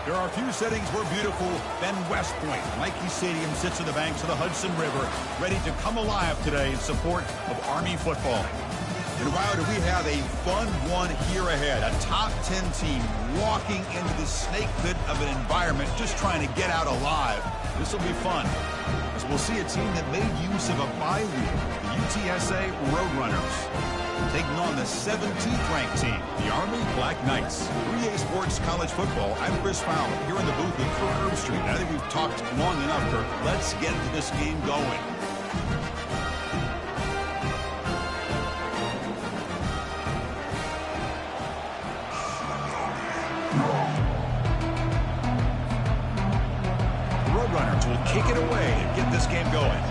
There are a few settings where beautiful than West Point. Nike Stadium sits on the banks of the Hudson River, ready to come alive today in support of Army football. And wow, do we have a fun one here ahead. A top 10 team walking into the snake pit of an environment, just trying to get out alive. This will be fun, as we'll see a team that made use of a bye week, the UTSA Roadrunners, taking on the 17th ranked team, the Army Black Knights. 3A Sports College Football. I'm Chris Fowler, here in the booth with Kirk Herbstreit. I think we've talked long enough, Kirk. Let's get this game going. The Roadrunners will kick it away and get this game going.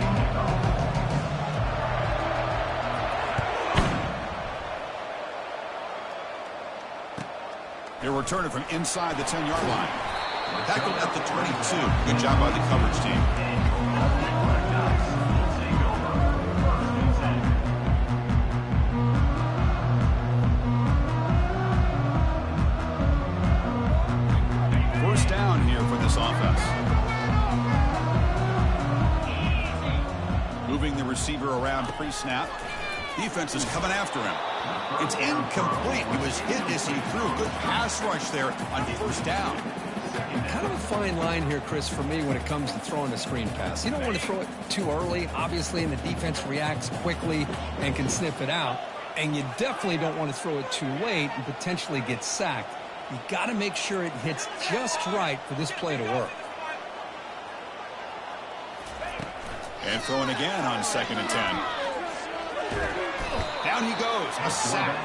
They're returning from inside the 10-yard line. Tackled at the 22. Good job by the coverage team. First down here for this offense. Moving the receiver around pre-snap. Defense is coming after him. It's incomplete. He was hit as he threw. Good pass rush there on first down. Kind of a fine line here, Chris, for me when it comes to throwing a screen pass. You don't want to throw it too early, obviously, and the defense reacts quickly and can sniff it out. And you definitely don't want to throw it too late and potentially get sacked. You got to make sure it hits just right for this play to work. And throwing again on 2nd and 10. Down he goes, a sack.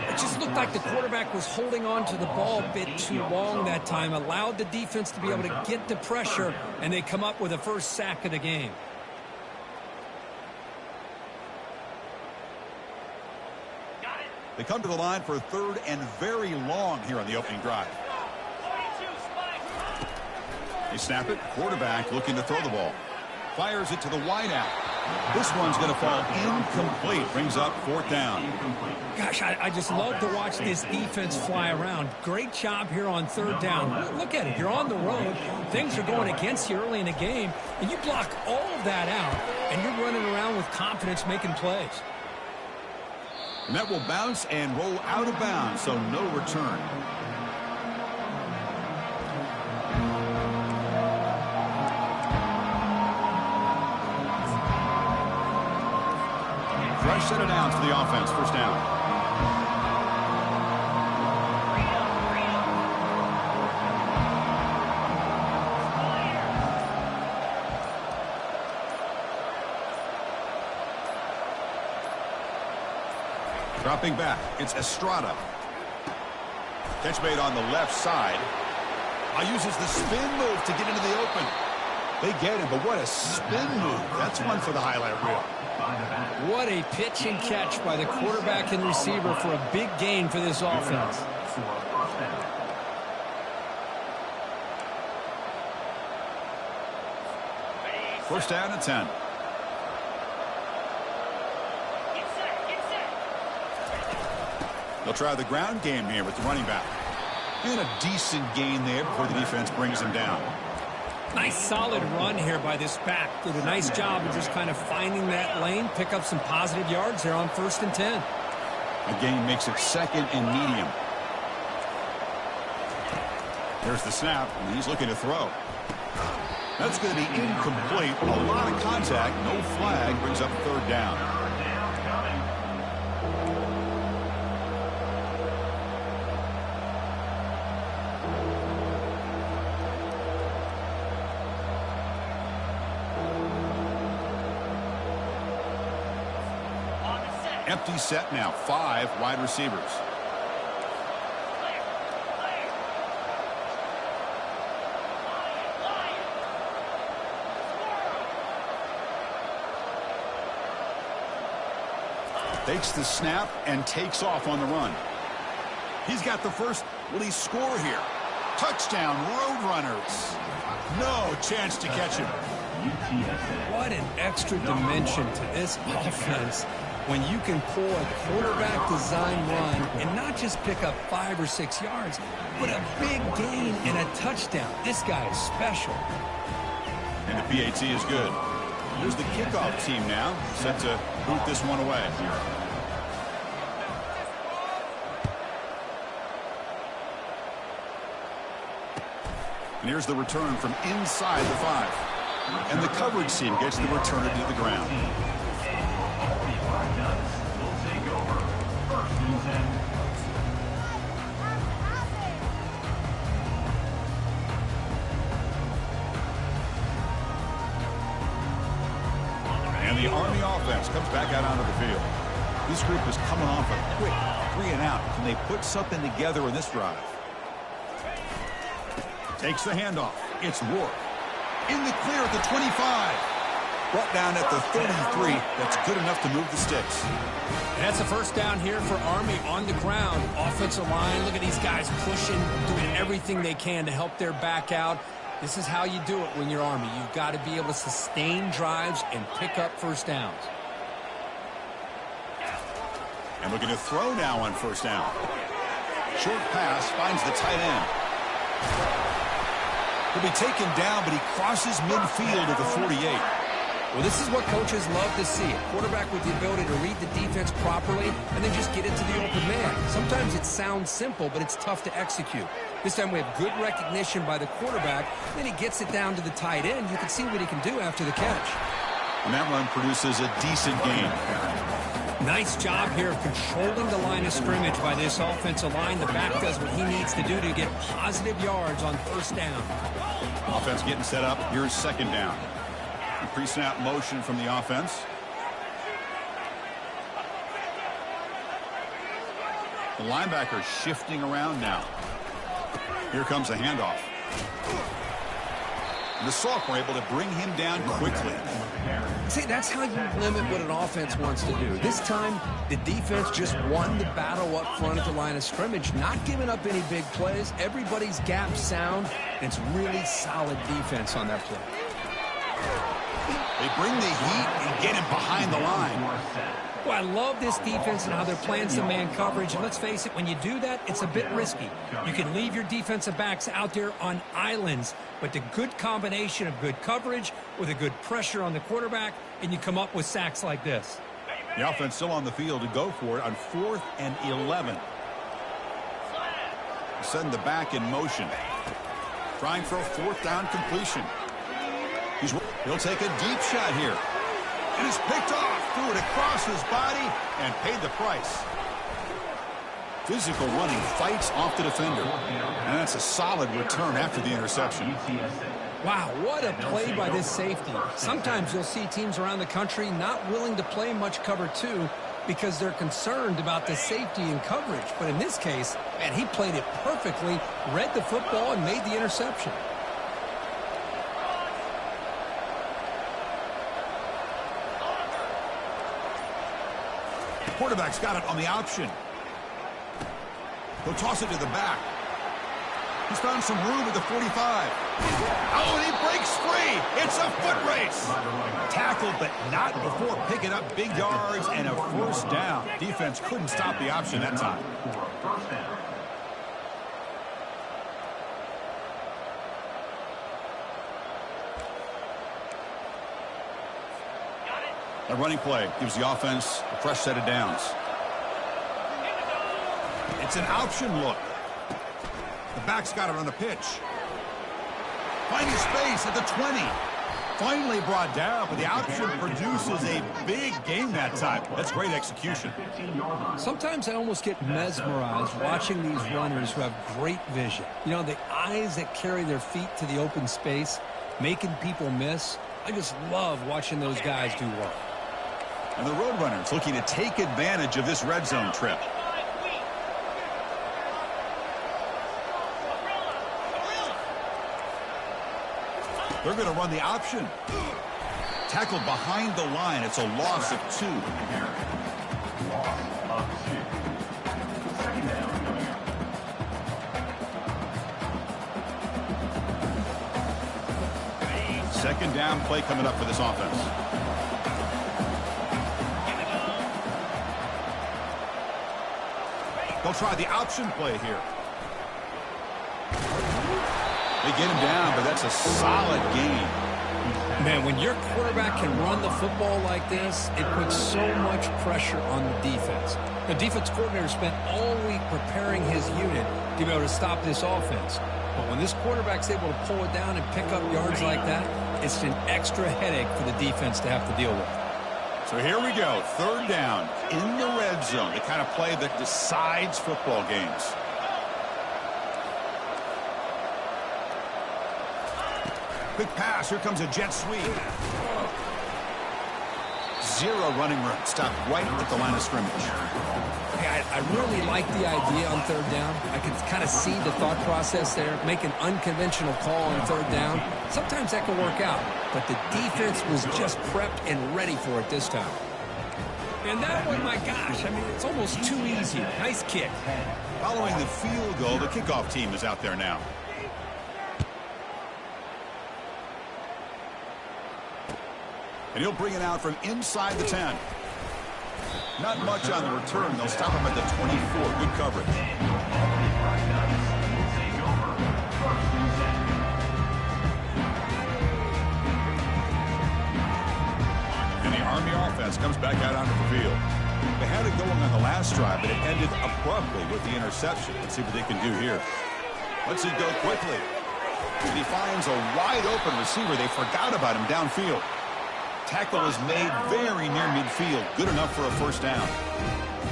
It just looked like the quarterback was holding on to the ball a bit too long that time, allowed the defense to be able to get the pressure, and they come up with a first sack of the game. They come to the line for 3rd and very long here on the opening drive. They snap it, quarterback looking to throw the ball. Fires it to the wideout. This one's going to fall incomplete. Brings up 4th down. Gosh, I just love to watch this defense fly around. Great job here on 3rd down. Look at it. You're on the road. Things are going against you early in the game, and you block all of that out, and you're running around with confidence making plays. And that will bounce and roll out of bounds, so no return. Fresh set of downs for the offense. First down. Dropping back. It's Estrada. Catch made on the left side. Uses the spin move to get into the open. They get him, but what a spin move. That's one for the highlight reel. What a pitch and catch by the quarterback and receiver for a big gain for this offense. First down and 10. They'll try the ground game here with the running back. And a decent gain there before the defense brings him down. Nice solid run here by this back. Did a nice job of just kind of finding that lane, pick up some positive yards there on 1st and 10. A gain makes it 2nd and medium. There's the snap, and he's looking to throw. That's going to be incomplete. A lot of contact, no flag, brings up 3rd down. Empty set now, 5 wide receivers. Takes the snap and takes off on the run. He's got the first. Will he score here? Touchdown, Roadrunners. No chance to catch him. What an extra dimension to this offense. when you can pull a quarterback design run and not just pick up 5 or 6 yards, but a big gain and a touchdown. This guy is special. And the PAT is good. Here's the kickoff team now, set to boot this one away. And here's the return from inside the 5. And the coverage team gets the returner to the ground. And the Army offense comes back out onto the field. This group is coming off a quick 3 and out. Can they put something together in this drive? Takes the handoff. It's Ward. In the clear at the 25. Brought down at the 33. That's good enough to move the sticks. And that's a first down here for Army on the ground. Offensive line, look at these guys pushing, doing everything they can to help their back out. This is how you do it when you're Army. You've got to be able to sustain drives and pick up first downs. And looking to throw now on first down. Short pass finds the tight end. He'll be taken down, but he crosses midfield at the 48. Well, this is what coaches love to see. A quarterback with the ability to read the defense properly and then just get it to the open man. Sometimes it sounds simple, but it's tough to execute. This time we have good recognition by the quarterback. Then he gets it down to the tight end. You can see what he can do after the catch. And that run produces a decent gain. Nice job here of controlling the line of scrimmage by this offensive line. The back does what he needs to do to get positive yards on first down. Offense getting set up. Here's second down. Pre-snap motion from the offense. The linebacker shifting around now. Here comes a handoff. And the sophomore able to bring him down quickly. See, that's how you limit what an offense wants to do. This time, the defense just won the battle up front at the line of scrimmage, not giving up any big plays. Everybody's gap sound, and it's really solid defense on that play. They bring the heat and get him behind the line. Well, I love this defense and how they're playing some man coverage. And let's face it, when you do that, it's a bit risky. You can leave your defensive backs out there on islands, but the good combination of good coverage with a good pressure on the quarterback, and you come up with sacks like this. The offense still on the field to go for it on 4th and 11. Send the back in motion. Trying for a 4th down completion. He'll take a deep shot here. And it's picked off. Threw it across his body and paid the price. Physical running fights off the defender. And that's a solid return after the interception. Wow, what a play by this safety. Sometimes you'll see teams around the country not willing to play much cover 2 because they're concerned about the safety and coverage. But in this case, man, he played it perfectly, read the football, and made the interception. Quarterback's got it on the option. He'll toss it to the back. He's found some room at the 45. Oh, and he breaks free. It's a foot race. Tackled, but not before picking up big yards and a first down. Defense couldn't stop the option that time. A running play gives the offense a fresh set of downs. It's an option look. The back's got it on the pitch. Finding space at the 20. Finally brought down, but the option produces a big gain that time. That's great execution. Sometimes I almost get mesmerized watching these runners who have great vision. You know, the eyes that carry their feet to the open space, making people miss. I just love watching those guys do work. And the Roadrunners looking to take advantage of this red zone trip. They're going to run the option. Tackled behind the line. It's a loss of 2. Second down play coming up for this offense. They'll try the option play here. They get him down, but that's a solid game. Man, when your quarterback can run the football like this, it puts so much pressure on the defense. The defense coordinator spent all week preparing his unit to be able to stop this offense. But when this quarterback's able to pull it down and pick up yards like that, it's an extra headache for the defense to have to deal with. So here we go, third down in the red zone, the kind of play that decides football games. Quick pass, here comes a jet sweep. Zero running room, stopped right at the line of scrimmage. Hey, I really like the idea on third down. I can kind of see the thought process there. Make an unconventional call on third down. Sometimes that can work out, but the defense was just prepped and ready for it this time. And that one, my gosh, I mean, it's almost too easy. Nice kick. Following the field goal, the kickoff team is out there now. And he'll bring it out from inside the 10. Not much on the return. They'll stop him at the 24. Good coverage. And the Army offense comes back out onto the field. They had it going on the last drive, but it ended abruptly with the interception. Let's see what they can do here. Let's see go quickly. And he finds a wide-open receiver. They forgot about him downfield. Tackle is made very near midfield. Good enough for a first down.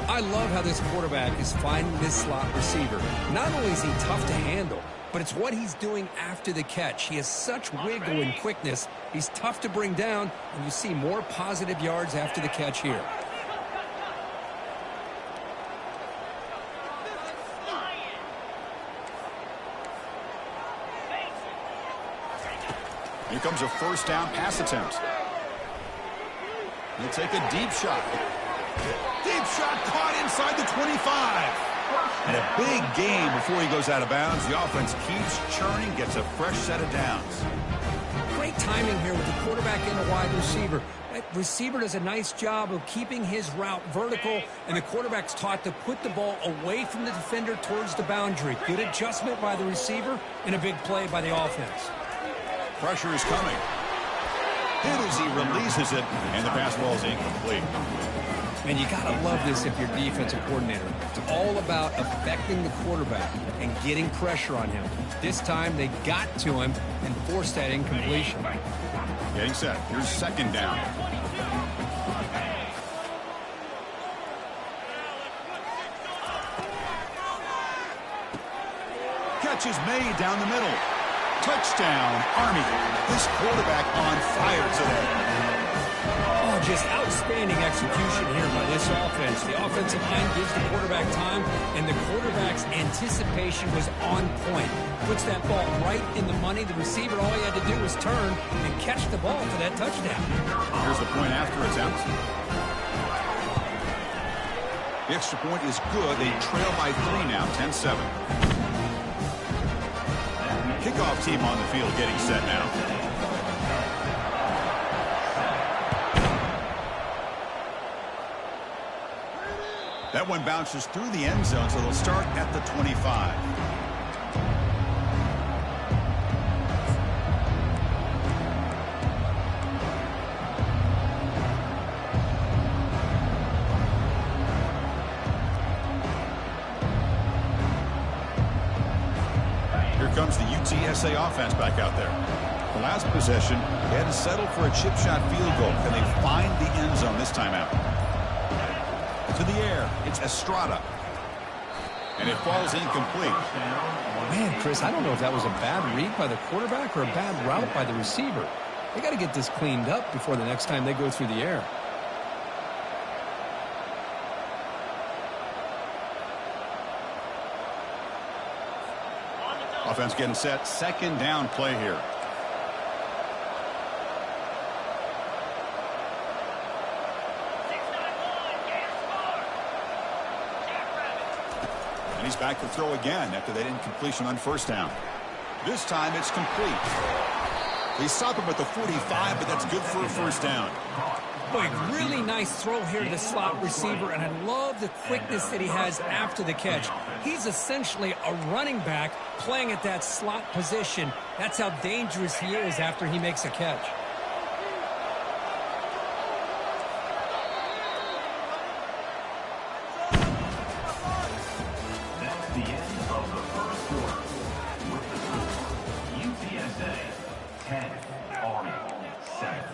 I love how this quarterback is finding this slot receiver. Not only is he tough to handle, but it's what he's doing after the catch. He has such wiggle and quickness. He's tough to bring down, and you see more positive yards after the catch here. Here comes a first down pass attempt. He'll take a deep shot. Deep shot caught inside the 25. And a big gain before he goes out of bounds. The offense keeps churning, gets a fresh set of downs. Great timing here with the quarterback and the wide receiver. That receiver does a nice job of keeping his route vertical, and the quarterback's taught to put the ball away from the defender towards the boundary. Good adjustment by the receiver and a big play by the offense. Pressure is coming. Hit as he releases it, and the pass ball is incomplete. And you got to love this if you're defensive coordinator. It's all about affecting the quarterback and getting pressure on him. This time they got to him and forced that incompletion. Getting set. Here's second down. Catch is made down the middle. Touchdown, Army. This quarterback on fire today. Oh, just outstanding execution here by this offense. The offensive line gives the quarterback time, and the quarterback's anticipation was on point. Puts that ball right in the money. The receiver, all he had to do was turn and catch the ball for that touchdown. Here's the point after attempt. The extra point is good. They trail by 3 now, 10-7. Kickoff team on the field getting set now. That one bounces through the end zone, so they'll start at the 25. Comes the UTSA offense back out there. The last possession, they had to settle for a chip shot field goal. Can they find the end zone this time out? To the air, it's Estrada. And it falls incomplete. Man, Chris, I don't know if that was a bad read by the quarterback or a bad route by the receiver. They got to get this cleaned up before the next time they go through the air. Offense getting set. Second down play here. And he's back to throw again after that incompletion on first down. This time it's complete. They stop him at the 45, but that's good for a first down. Boy, really nice throw here to the slot receiver, and I love the quickness that he has after the catch. He's essentially a running back playing at that slot position. That's how dangerous he is after he makes a catch. That's the end of the first quarter. With the score, UTSA 10, Army 7.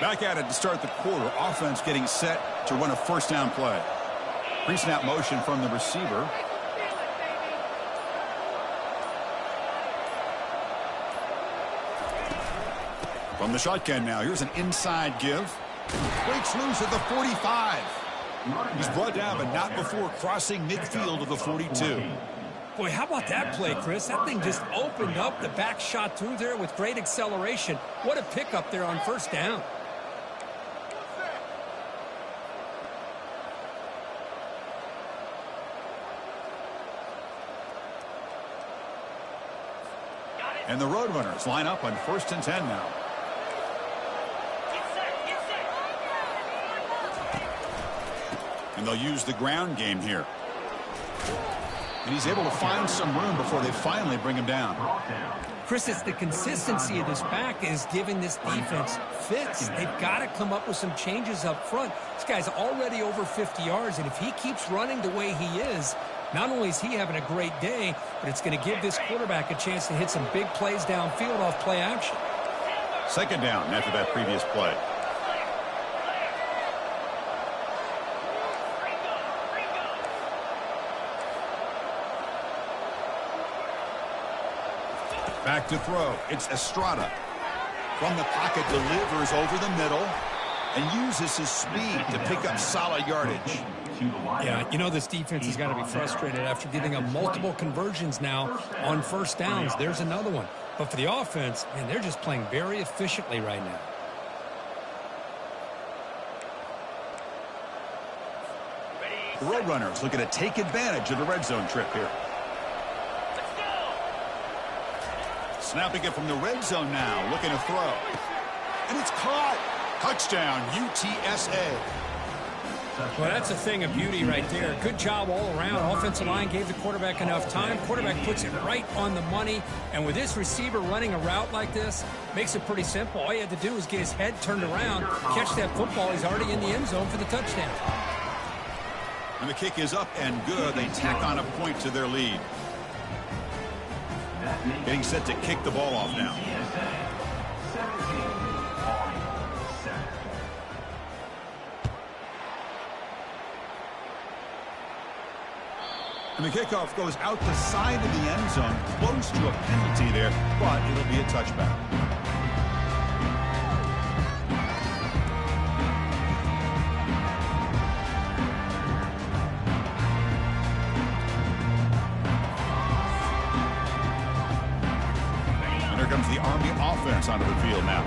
Back at it to start the quarter. Offense getting set to run a first down play. Pre-snap motion from the receiver. From the shotgun now. Here's an inside give. Breaks loose at the 45. He's brought down, but not before crossing midfield of the 42. Boy, how about that play, Chris? That thing just opened up. The back shot through there with great acceleration. What a pickup there on first down. And the Roadrunners line up on 1st and 10 now. And they'll use the ground game here. And he's able to find some room before they finally bring him down. Chris, it's the consistency of this back is giving this defense fits. They've got to come up with some changes up front. This guy's already over 50 yards, and if he keeps running the way he is, not only is he having a great day, but it's going to give this quarterback a chance to hit some big plays downfield off play action. Second down after that previous play. Back to throw. It's Estrada. From the pocket, delivers over the middle and uses his speed to pick up solid yardage. Yeah, you know this defense has got to be frustrated after giving them multiple conversions now on first downs. There's another one. But for the offense, man, they're just playing very efficiently right now. The Roadrunners looking to take advantage of the red zone trip here. Snapping it from the red zone now, looking to throw. And it's caught. Touchdown, UTSA. Well, that's a thing of beauty right there. Good job all around. Offensive line gave the quarterback enough time. Quarterback puts it right on the money. And with this receiver running a route like this, makes it pretty simple. All you had to do was get his head turned around, catch that football. He's already in the end zone for the touchdown. And the kick is up and good. They tack on a point to their lead. Getting set to kick the ball off now. And the kickoff goes out the side of the end zone, close to a penalty there, but it'll be a touchback. And here comes the Army offense onto the field now.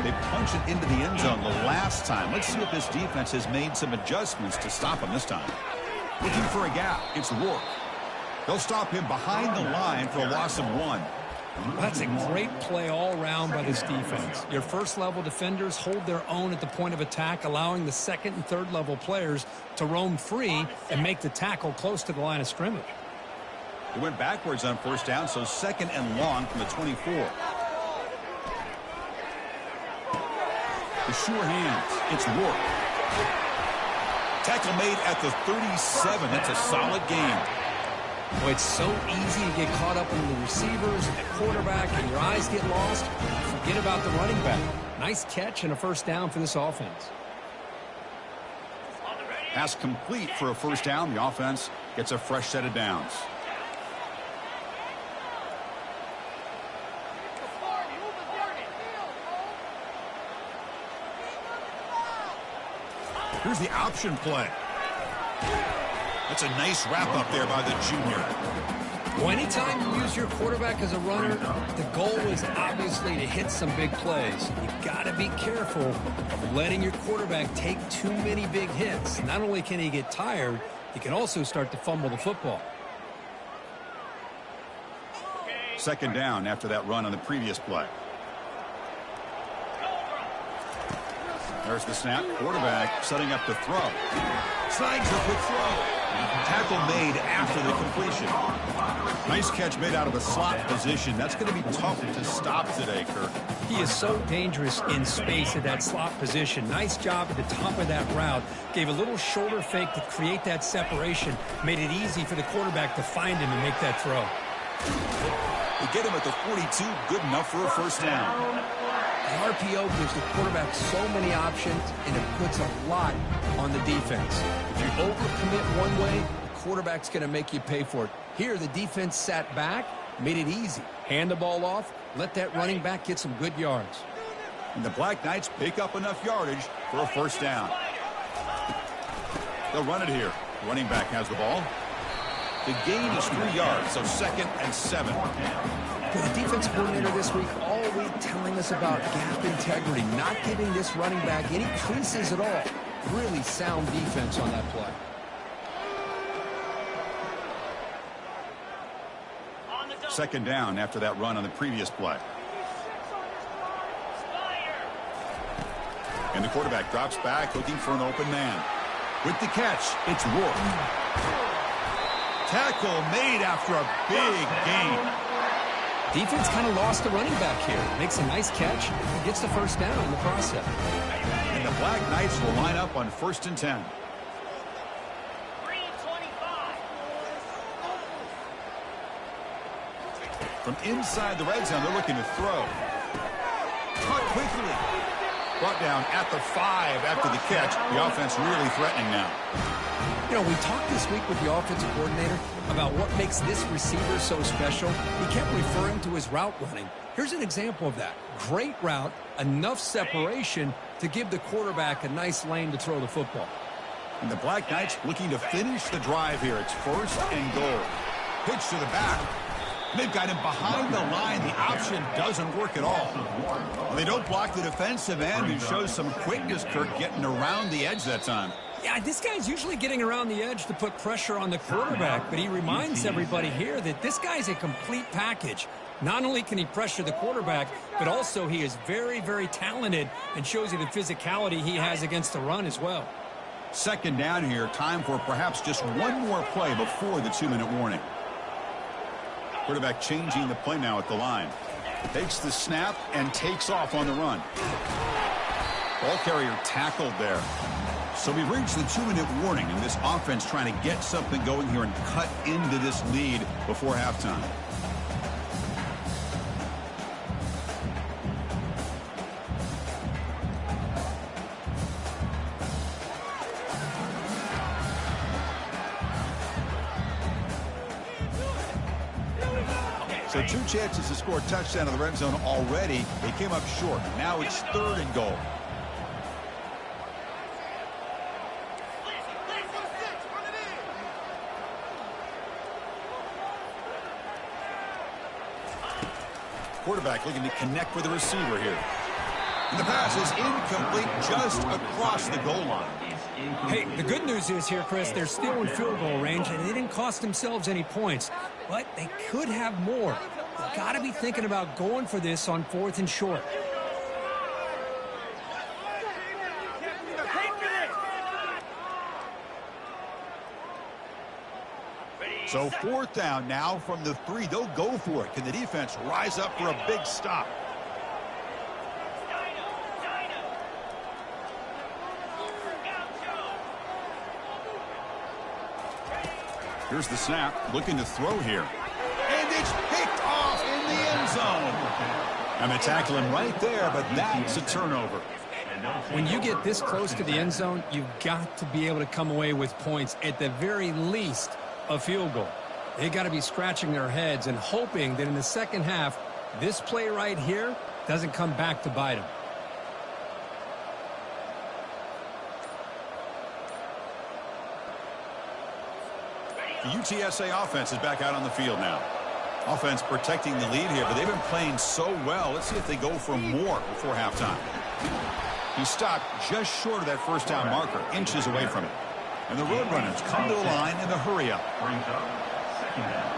They punch it into the end zone the last time. Let's see if this defense has made some adjustments to stop them this time. Looking for a gap. It's Rourke. They'll stop him behind the line for a loss of 1. That's a great play all around by this defense. Your first-level defenders hold their own at the point of attack, allowing the second and third-level players to roam free and make the tackle close to the line of scrimmage. He went backwards on first down, so second and long from the 24. The sure hands. It's Rourke. Tackle made at the 37. That's a solid game. Boy, it's so easy to get caught up in the receivers and the quarterback, and your eyes get lost. Forget about the running back. Nice catch and a first down for this offense. Pass complete for a first down. The offense gets a fresh set of downs. Here's the option play. That's a nice wrap up there by the junior. Well, anytime you use your quarterback as a runner, the goal is obviously to hit some big plays. You got to be careful of letting your quarterback take too many big hits. Not only can he get tired, he can also start to fumble the football. Second down after that run on the previous play. There's the snap. Quarterback setting up to throw. Snags a quick throw. Tackle made after the completion. Nice catch made out of a slot position. That's going to be tough to stop today, Kirk. He is so dangerous in space at that slot position. Nice job at the top of that route. Gave a little shoulder fake to create that separation. Made it easy for the quarterback to find him and make that throw. They get him at the 42. Good enough for a first down. The RPO gives the quarterback so many options, and it puts a lot on the defense. If you overcommit one way, the quarterback's going to make you pay for it. Here, the defense sat back, made it easy. Hand the ball off, let that running back get some good yards. And the Black Knights pick up enough yardage for a first down. They'll run it here. Running back has the ball. The gain is 3 yards, so 2nd and 7. The defense coordinator this week all week telling us about gap integrity, not giving this running back any creases at all. Really sound defense on that play. Second down after that run on the previous play. And the quarterback drops back looking for an open man. With the catch, it's Rourke. Tackle made after a big gain. Defense kind of lost the running back here. Makes a nice catch and gets the first down in the process. And the Black Knights will line up on 1st and 10. From inside the red zone, they're looking to throw. Caught quickly. Brought down at the 5 after the catch. The offense really threatening now. You know, we talked this week with the offensive coordinator about what makes this receiver so special. He kept referring to his route running. Here's an example of that. Great route, enough separation to give the quarterback a nice lane to throw the football. And the Black Knights looking to finish the drive here. It's 1st and goal. Pitch to the back. They've got him behind the line. The option doesn't work at all. Well, they don't block the defensive end, who shows some quickness, Kirk, getting around the edge that time. Yeah, this guy's usually getting around the edge to put pressure on the quarterback, but he reminds everybody here that this guy's a complete package. Not only can he pressure the quarterback, but also he is very, very talented and shows you the physicality he has against the run as well. Second down here, time for perhaps just one more play before the 2-minute warning. Quarterback changing the play now at the line. Takes the snap and takes off on the run. Ball carrier tackled there. So we've reached the 2-minute warning, and this offense trying to get something going here and cut into this lead before halftime. So 2 chances to score a touchdown in the red zone already. They came up short. Now it's 3rd and goal. Quarterback looking to connect with the receiver here. And the pass is incomplete just across the goal line. Hey, the good news is here, Chris, they're still in field goal range, and they didn't cost themselves any points. But they could have more. They've got to be thinking about going for this on 4th and short. So 4th down now from the 3. They'll go for it. Can the defense rise up for a big stop? Here's the snap. Looking to throw here. And it's picked off in the end zone. And they tackle him right there, but that's a turnover. When you get this close to the end zone, you've got to be able to come away with points, at the very least a field goal. They got to be scratching their heads and hoping that in the second half, this play right here doesn't come back to bite them. The UTSA offense is back out on the field now. Offense protecting the lead here, but they've been playing so well. Let's see if they go for more before halftime. He stopped just short of that first down marker, inches away from it. And the Roadrunners come to the line in the hurry-up. Brings up second down.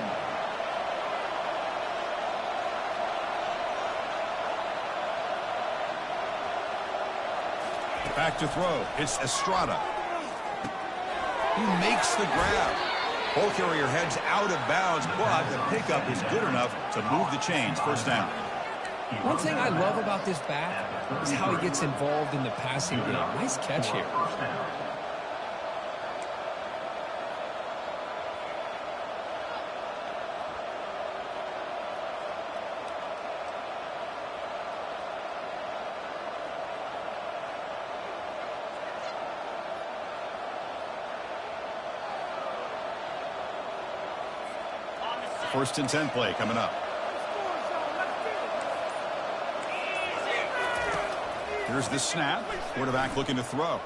Back to throw. It's Estrada. He makes the grab. Ball carrier heads out of bounds, but the pickup is good enough to move the chains. First down. One thing I love about this back is how he gets involved in the passing game. Nice catch here. First and 10 play coming up. Here's the snap. Quarterback looking to throw.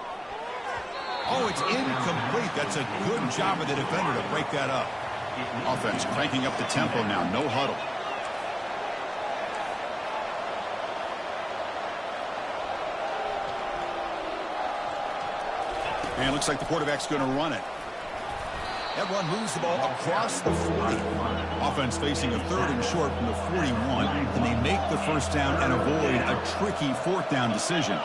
Oh, it's incomplete. That's a good job of the defender to break that up. Offense cranking up the tempo now. No huddle. And it looks like the quarterback's going to run it. That run moves the ball across the 40. Offense facing a third and short from the 41, and they make the first down and avoid a tricky fourth down decision.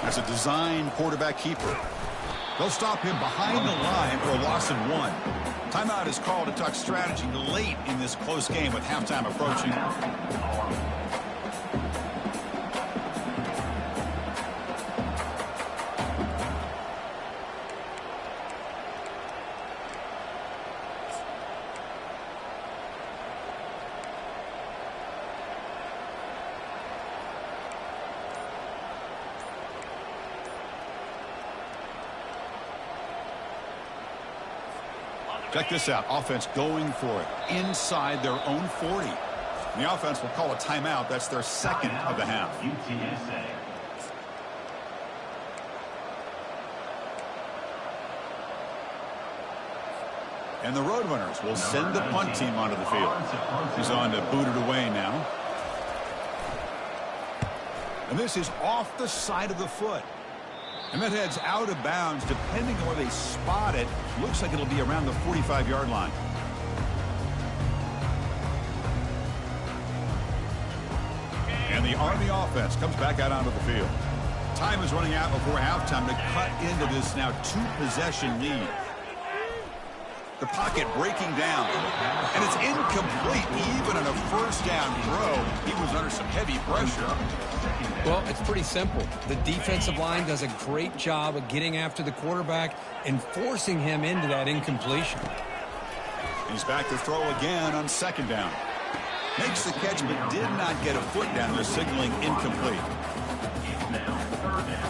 As a design quarterback keeper, they'll stop him behind the line for a loss of 1. Timeout is called to talk strategy late in this close game with halftime approaching. Check this out. Offense going for it inside their own 40. And the offense will call a timeout. That's their second of the half. UTSA. And the Roadrunners will send the punt team onto the field. He's on to boot it away now. And this is off the side of the foot. And that heads out of bounds. Depending on where they spot it, looks like it'll be around the 45-yard line. And the Army offense comes back out onto the field. Time is running out before halftime to cut into this now two-possession lead. The pocket breaking down. And it's incomplete. Even on a first down throw, he was under some heavy pressure. Well, it's pretty simple. The defensive line does a great job of getting after the quarterback and forcing him into that incompletion. He's back to throw again on second down. Makes the catch but did not get a foot down there, signaling incomplete. Now third down.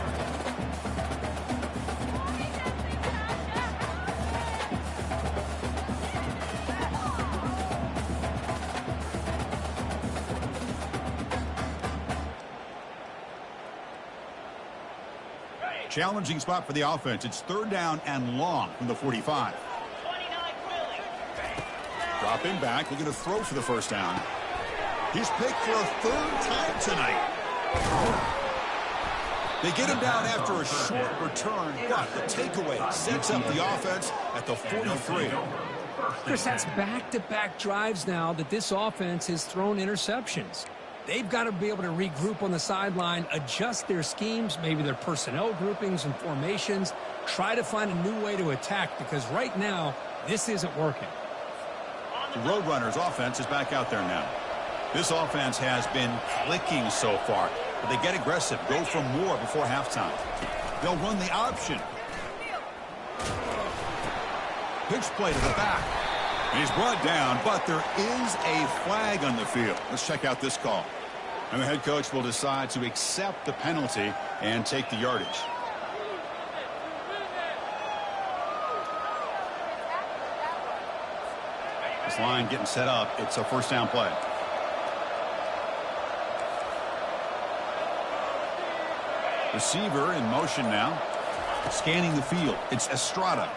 Challenging spot for the offense. It's third down and long from the 45. Dropping back, looking to throw for the first down. He's picked for a third time tonight. They get him down after a short return, but the takeaway sets up the offense at the 43. Chris, that's back-to-back drives now that this offense has thrown interceptions. They've got to be able to regroup on the sideline, adjust their schemes, maybe their personnel groupings and formations, try to find a new way to attack, because right now, this isn't working. The Roadrunners offense is back out there now. This offense has been clicking so far, but they get aggressive, go for more before halftime. They'll run the option. Pitch play to the back. And he's brought down, but there is a flag on the field. Let's check out this call. And the head coach will decide to accept the penalty and take the yardage. This line getting set up. It's a first down play. Receiver in motion now. Scanning the field, it's Estrada.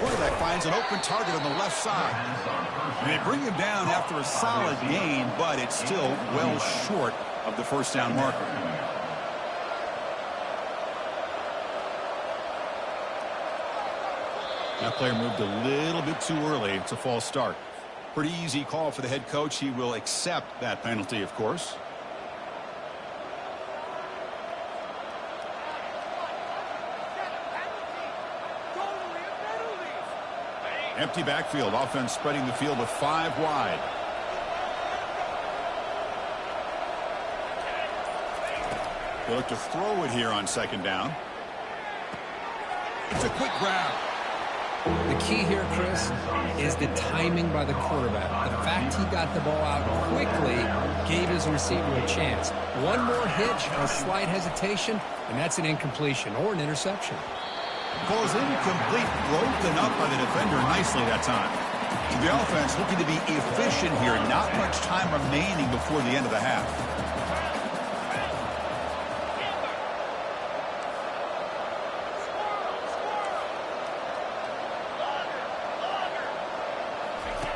Quarterback finds an open target on the left side. And they bring him down after a solid gain, but it's still well short of the first down marker. That player moved a little bit too early. It's a false start. Pretty easy call for the head coach. He will accept that penalty, of course. Empty backfield. Offense spreading the field with 5 wide. They look to throw it here on second down. It's a quick grab. The key here, Chris, is the timing by the quarterback. The fact he got the ball out quickly gave his receiver a chance. One more hitch, a slight hesitation, and that's an incompletion or an interception. Goes incomplete, broken up by the defender nicely that time. So the offense looking to be efficient here. Not much time remaining before the end of the half.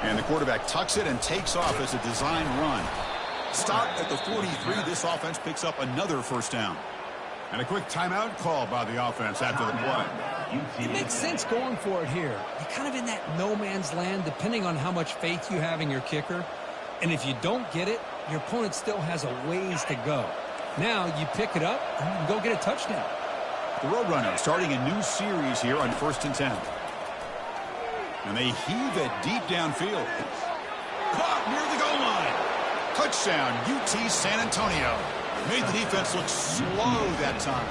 And the quarterback tucks it and takes off as a design run. Stop at the 43. This offense picks up another first down. And a quick timeout call by the offense after the play. It makes sense going for it here. You're kind of in that no man's land depending on how much faith you have in your kicker. And if you don't get it, your opponent still has a ways to go. Now you pick it up and you can go get a touchdown. The Roadrunner starting a new series here on 1st and 10. And they heave it deep downfield. Caught near the goal line. Touchdown, UT San Antonio. Made the defense look slow that time.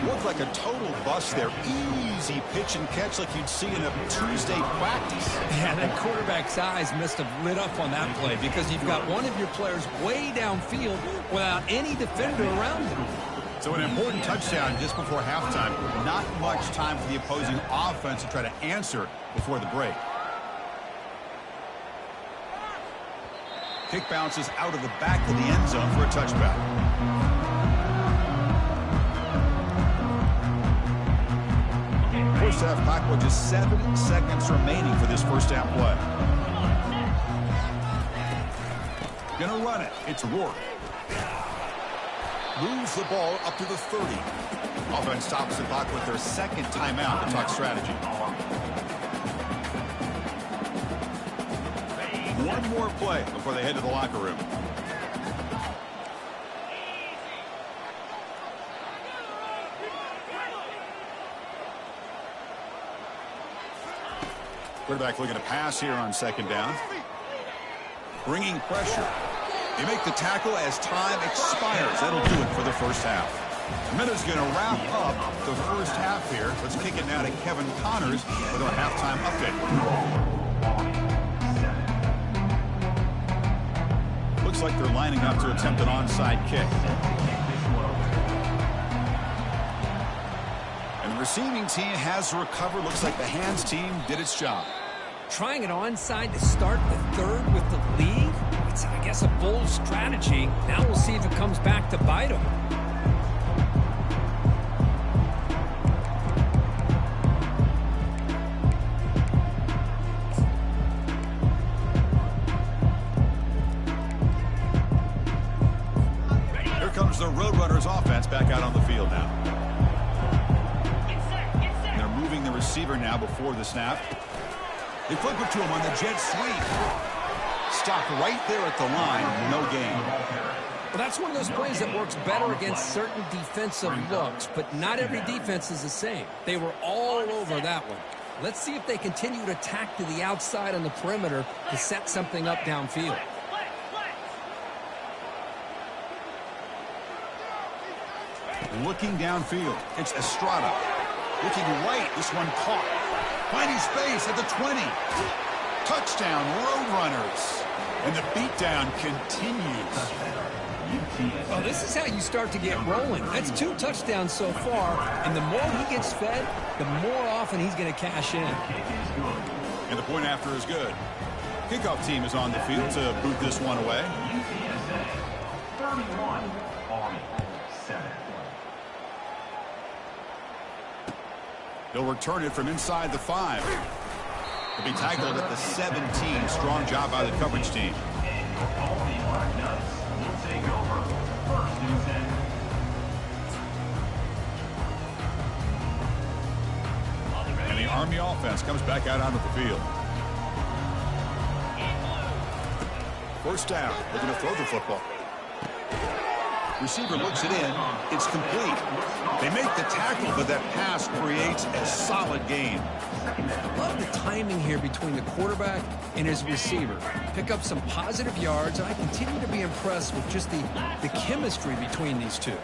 Looked like a total bust there. Easy pitch and catch like you'd see in a Tuesday practice. Yeah, that quarterback's eyes must have lit up on that play because you've got one of your players way downfield without any defender around him. So an important touchdown just before halftime. Not much time for the opposing offense to try to answer before the break. Kick bounces out of the back of the end zone for a touchback. First half clock with just 7 seconds remaining for this first down play. Gonna run it. It's Rourke. Moves the ball up to the 30. Offense stops the clock with their second timeout to talk strategy. One more play before they head to the locker room. Quarterback looking to pass here on second down. Bringing pressure. They make the tackle as time expires. That'll do it for the first half. Minuta's going to wrap up the first half here. Let's kick it now to Kevin Connors with our halftime update. Looks like they're lining up to attempt an onside kick. And the receiving team has recovered. Looks like the hands team did its job. Trying an onside to start the third with the lead? It's, I guess, a bold strategy. Now we'll see if it comes back to bite them. Here comes the Roadrunners offense back out on the field now. They're moving the receiver now before the snap. They flip it to him on the jet sweep. Stopped right there at the line. No gain. Well, that's one of those plays that works better against certain defensive looks, but not every defense is the same. They were all over that one. Let's see if they continue to attack to the outside on the perimeter to set something up downfield. Looking downfield. It's Estrada. Looking right. This one caught. Finding space at the 20. Touchdown, Roadrunners. And the beatdown continues. Well, this is how you start to get rolling. That's 2 touchdowns so far, and the more he gets fed, the more often he's going to cash in. And the point after is good. Kickoff team is on the field to boot this one away. UTSA 31, Army 7. He'll return it from inside the 5. He'll be tackled at the 17. Strong job by the coverage team. And the Army offense comes back out onto the field. First down. They're going to throw the football. Receiver looks it in. It's complete. They make the tackle, but that pass creates a solid gain. Love the timing here between the quarterback and his receiver. Pick up some positive yards, and I continue to be impressed with just the chemistry between these two.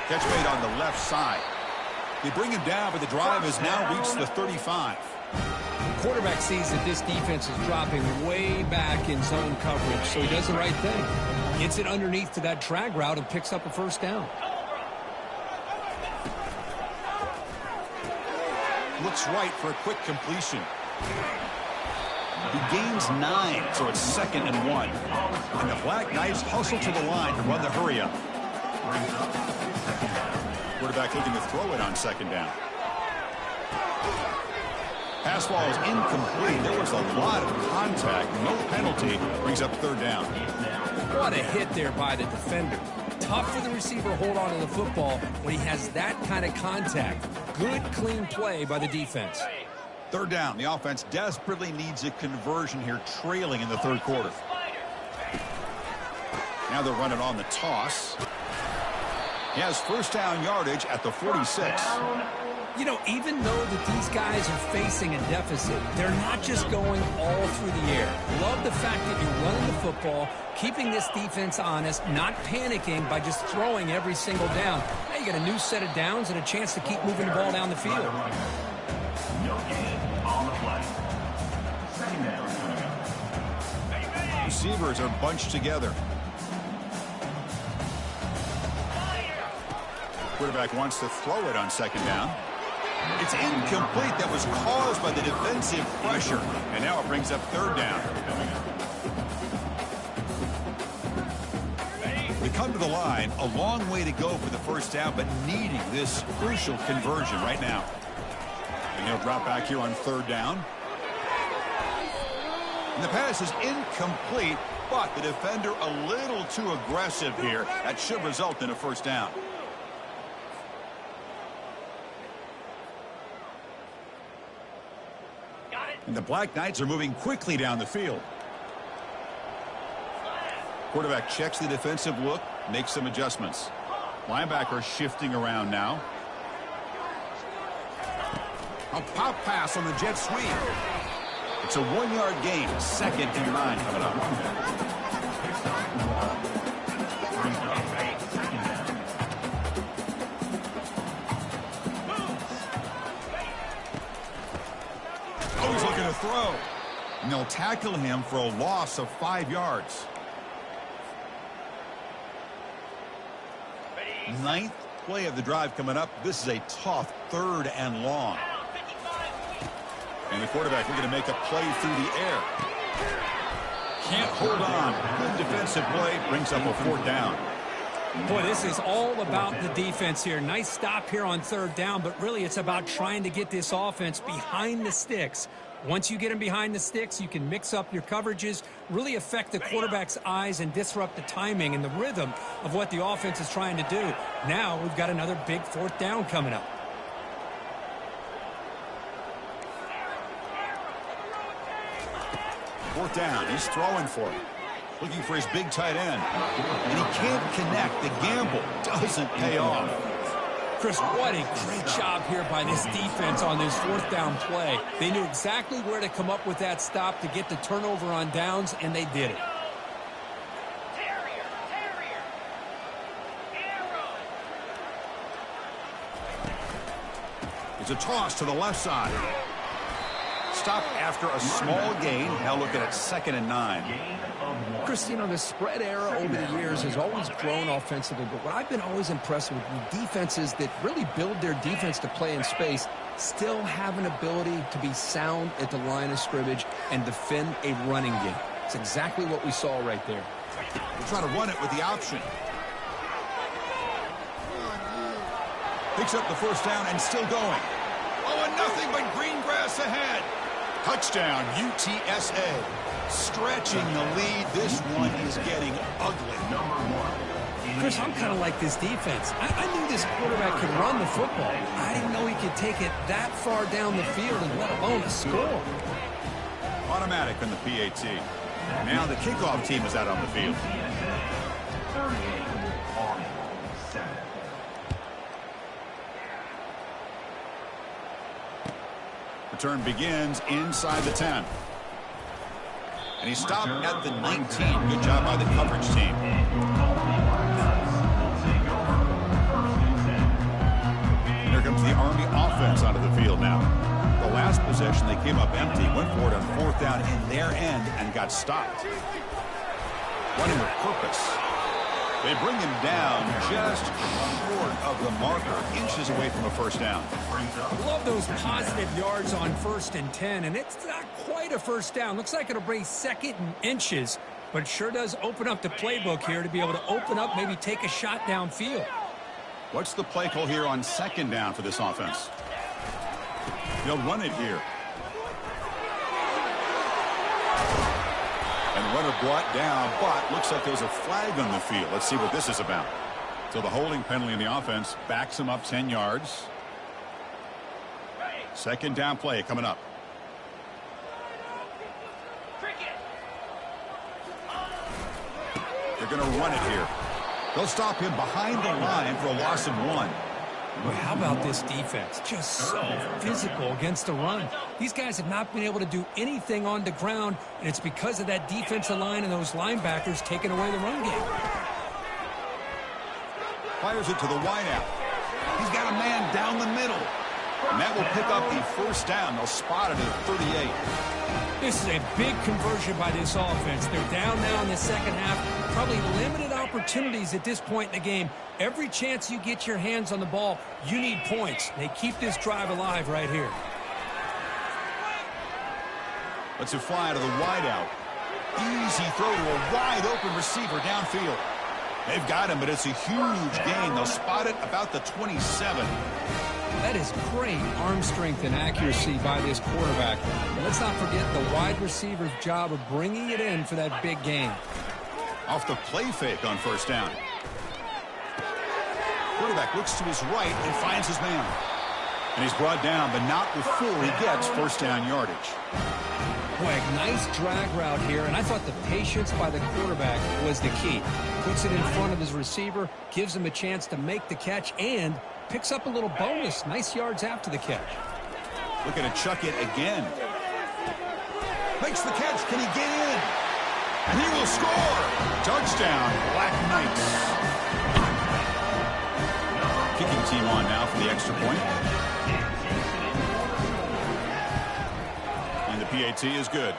Catch made on the left side. They bring him down, but the drive has now reached the 35. The quarterback sees that this defense is dropping way back in zone coverage, so he does the right thing. Gets it underneath to that drag route and picks up a first down. Looks right for a quick completion. He gains 9, so it's 2nd and 1. And the Black Knights hustle to the line to run the hurry up. Quarterback looking to throw it on 2nd down. Pass ball is incomplete. There was a lot of contact. No penalty. Brings up 3rd down. What a hit there by the defender. Tough for the receiver to hold on to the football when he has that kind of contact. Good, clean play by the defense. 3rd down. The offense desperately needs a conversion here, trailing in the 3rd quarter. Now they're running on the toss. He has first down yardage at the 46. You know, even though that these guys are facing a deficit, they're not just going all through the air. Love the fact that you're running the football, keeping this defense honest, not panicking by just throwing every single down. Now you got a new set of downs and a chance to keep moving the ball down the field. No gain on the play. 2nd down. Receivers are bunched together. Quarterback wants to throw it on 2nd down. It's incomplete. That was caused by the defensive pressure. And now it brings up 3rd down. They come to the line. A long way to go for the first down, but needing this crucial conversion right now. And he'll drop back here on 3rd down. And the pass is incomplete, but the defender a little too aggressive here. That should result in a first down. And the Black Knights are moving quickly down the field. Quarterback checks the defensive look, makes some adjustments. Linebacker shifting around now. A pop pass on the jet sweep. It's a 1-yard gain. 2nd and 9 coming up. Throw. And they'll tackle him for a loss of 5 yards. 9th play of the drive coming up. This is a tough 3rd and long. And the quarterback looking to make a play through the air. Can't hold on. Good defensive play. Brings up a 4th down. Boy, this is all about the defense here. Nice stop here on 3rd down, but really it's about trying to get this offense behind the sticks. Once you get them behind the sticks, you can mix up your coverages, really affect the quarterback's eyes and disrupt the timing and the rhythm of what the offense is trying to do. Now we've got another big 4th down coming up. Fourth down. He's throwing for it. Looking for his big tight end. And he can't connect. The gamble doesn't pay off. Chris, what a great job here by this defense on this 4th down play. They knew exactly where to come up with that stop to get the turnover on downs, and they did it. It's a toss to the left side. Stop after a small gain. Now looking at 2nd and 9. Chris, you know, the spread era over the years has always grown offensively, but what I've been always impressed with defenses that really build their defense to play in space still have an ability to be sound at the line of scrimmage and defend a running game. It's exactly what we saw right there. We're trying to run it with the option. Picks up the first down and still going. Oh, and nothing but green grass ahead. Touchdown, UTSA. Stretching the lead. This one is getting ugly. Chris, I'm kind of like this defense. I knew this quarterback could run the football. I didn't know he could take it that far down the field and let alone a score. Automatic on the PAT. Now the kickoff team is out on the field. 38, Army, 7. Return begins inside the 10. And he stopped at the 19. Good job by the coverage team. Here comes the Army offense onto the field now. The last possession, they came up empty, went for it on 4th down in their end and got stopped. Running with purpose. They bring him down just short of the marker, inches away from a first down. Love those positive yards on 1st and 10, and it's not quite a first down. Looks like it'll bring 2nd and inches, but it sure does open up the playbook here to be able to open up, maybe take a shot downfield. What's the play call here on 2nd down for this offense? They'll run it here. And runner brought down, but looks like there's a flag on the field. Let's see what this is about. So the holding penalty in the offense backs him up 10 yards. 2nd down play coming up. They're going to run it here. They'll stop him behind the line for a loss of 1. Well, how about this defense? Just so physical against the run. These guys have not been able to do anything on the ground, and it's because of that defensive line and those linebackers taking away the run game. Fires it to the wideout. He's got a man down the middle. And that will pick up the first down. They'll spot it at 38. This is a big conversion by this offense. They're down now in the second half. Probably limited opportunities at this point in the game. Every chance you get your hands on the ball, you need points. They keep this drive alive right here. Let's it fly to the wideout. Easy throw to a wide open receiver downfield. They've got him, but it's a huge gain. They'll spot it about the 27. That is great arm strength and accuracy by this quarterback. And let's not forget the wide receiver's job of bringing it in for that big gain. Off the play fake on first down. Quarterback looks to his right and finds his man. And he's brought down, but not before he gets first down yardage. Boy, a nice drag route here, and I thought the patience by the quarterback was the key. Puts it in front of his receiver, gives him a chance to make the catch, and picks up a little bonus. Nice yards after the catch. Looking to chuck it again. Makes the catch. Can he get in? And he will score. Touchdown, Black Knights. Kicking team on now for the extra point. And the PAT is good.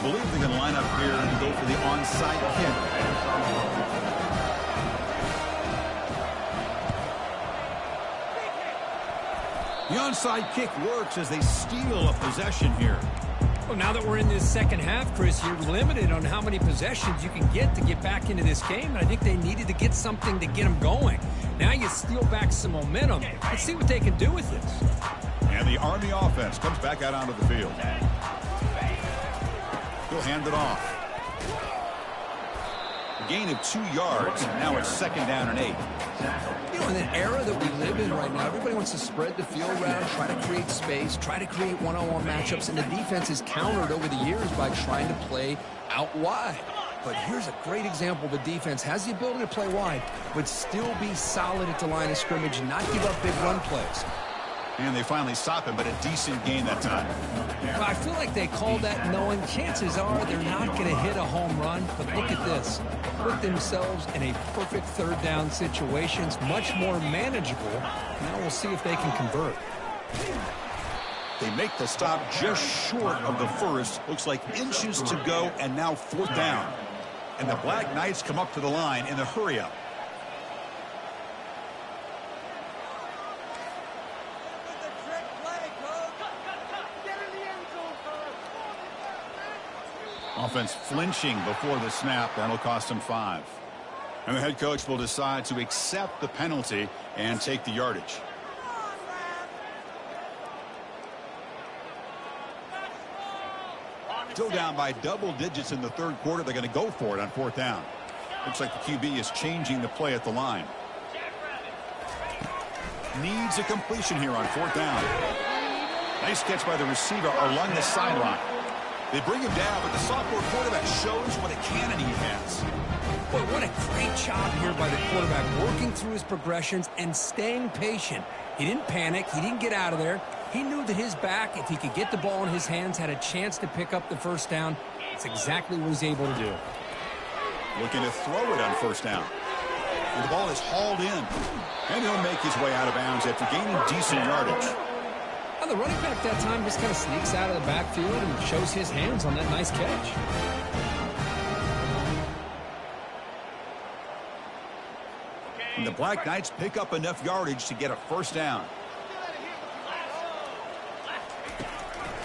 Believe they're going to line up here and go for the onside kick. The onside kick works as they steal a possession here. Well, now that we're in this second half, Chris, you're limited on how many possessions you can get back into this game, and I think they needed to get something to get them going. Now you steal back some momentum. Let's see what they can do with this. And the Army offense comes back out onto the field. He'll hand it off. A gain of 2 yards. Now it's 2nd down and 8. You know, in the era that we live in right now, everybody wants to spread the field around, try to create space, try to create one-on-one matchups, and the defense is countered over the years by trying to play out wide. But here's a great example. The defense has the ability to play wide, but still be solid at the line of scrimmage and not give up big run plays. And they finally stop him, but a decent gain that time. Well, I feel like they called that knowing chances are they're not going to hit a home run. But look at this. Put themselves in a perfect 3rd down situation. It's much more manageable. Now we'll see if they can convert. They make the stop just short of the first. Looks like inches to go, and now 4th down. And the Black Knights come up to the line in the hurry-up. Offense flinching before the snap. That'll cost him 5. And the head coach will decide to accept the penalty and take the yardage. Still down by double digits in the third quarter. They're going to go for it on 4th down. Looks like the QB is changing the play at the line. Needs a completion here on 4th down. Nice catch by the receiver along the sideline. They bring him down, but the sophomore quarterback shows what a cannon he has. Boy, what a great job here by the quarterback, working through his progressions and staying patient. He didn't panic. He didn't get out of there. He knew that his back, if he could get the ball in his hands, had a chance to pick up the 1st down. It's exactly what he's able to do. Looking to throw it on 1st down. And the ball is hauled in. And he'll make his way out of bounds after gaining decent yardage. Now the running back that time just kind of sneaks out of the backfield and shows his hands on that nice catch. And the Black Knights pick up enough yardage to get a 1st down.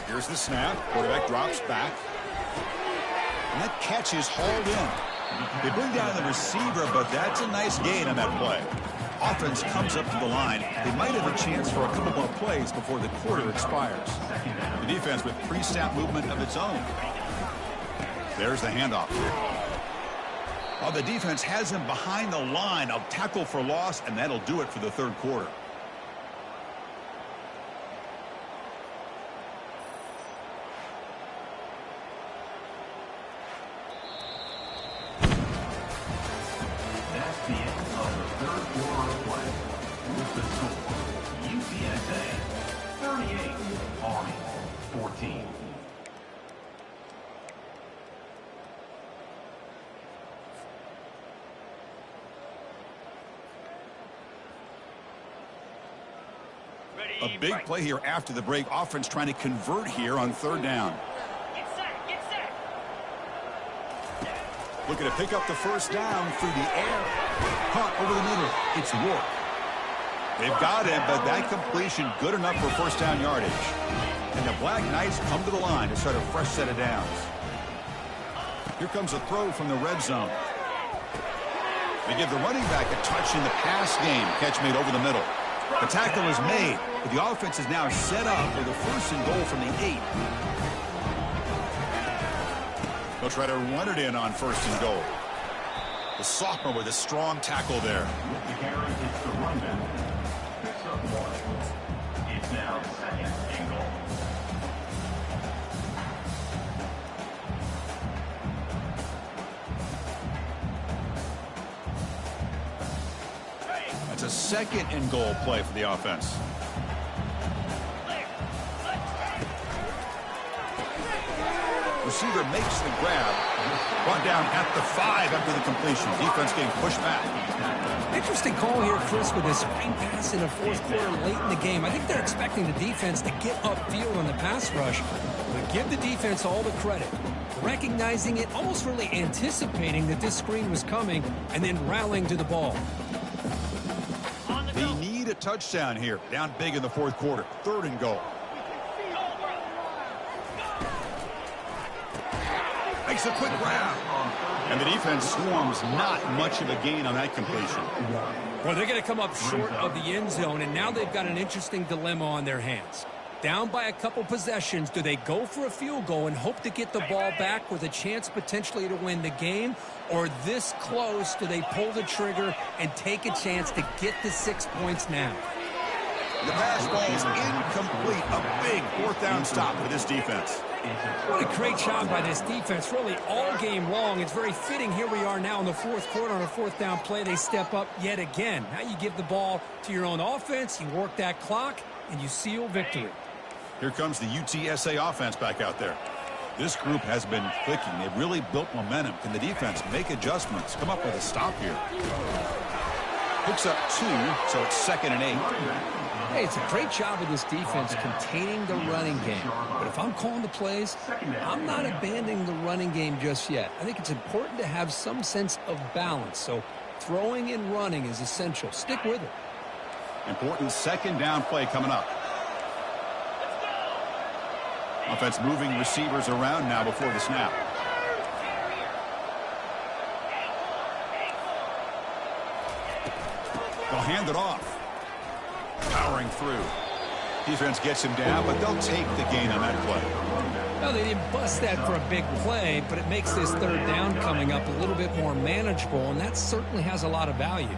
Here's the snap. Quarterback drops back. And that catch is hauled in. They bring down the receiver, but that's a nice gain on that play. Offense comes up to the line. They might have a chance for a couple more plays before the quarter expires. The defense with pre-snap movement of its own. There's the handoff. Oh, the defense has him behind the line. A tackle for loss, and that'll do it for the third quarter. That's the end of the third quarter of play. With the score, UTSA 38, Army 14. A big play here after the break. Offense trying to convert here on 3rd down. Get set. Looking to pick up the 1st down through the air. Caught over the middle. It's Rourke. They've got him, but that completion good enough for 1st down yardage. And the Black Knights come to the line to start a fresh set of downs. Here comes a throw from the red zone. They give the running back a touch in the pass game. Catch made over the middle. The tackle is made, but the offense is now set up with a 1st and goal from the 8. They'll try to run it in on 1st and goal. The sophomore with a strong tackle there. With the carry, it's the run back. Picks up 1. It's now 2nd and goal. That's a 2nd and goal play for the offense. Receiver makes the grab. Brought down at the 5 after the completion. Defense getting pushed back. Interesting call here, Chris, with this screen pass in the 4th quarter late in the game. I think they're expecting the defense to get upfield on the pass rush, but give the defense all the credit. Recognizing it, almost really anticipating that this screen was coming, and then rallying to the ball. They need a touchdown here. Down big in the 4th quarter. 3rd and goal. Makes a quick grab. And the defense swarms. Not much of a gain on that completion. Well, they're going to come up short of the end zone, and now they've got an interesting dilemma on their hands. Down by a couple possessions, do they go for a field goal and hope to get the ball back with a chance potentially to win the game? Or this close, do they pull the trigger and take a chance to get the 6 points now? The pass ball is incomplete. A big 4th down stop for this defense. What a great job by this defense, really all game long. It's very fitting. Here we are now in the 4th quarter on a 4th down play. They step up yet again. Now you give the ball to your own offense, you work that clock, and you seal victory. Here comes the UTSA offense back out there. This group has been clicking. They've really built momentum. Can the defense make adjustments? Come up with a stop here. Picks up 2, so it's 2nd and 8. Hey, it's a great job of this defense containing the running game. But if I'm calling the plays, I'm not abandoning the running game just yet. I think it's important to have some sense of balance. So throwing and running is essential. Stick with it. Important 2nd down play coming up. Offense moving receivers around now before the snap. They'll hand it off. Powering through. Defense gets him down, but they'll take the gain on that play. Well, they didn't bust that for a big play, but it makes this third down coming up a little bit more manageable, and that certainly has a lot of value.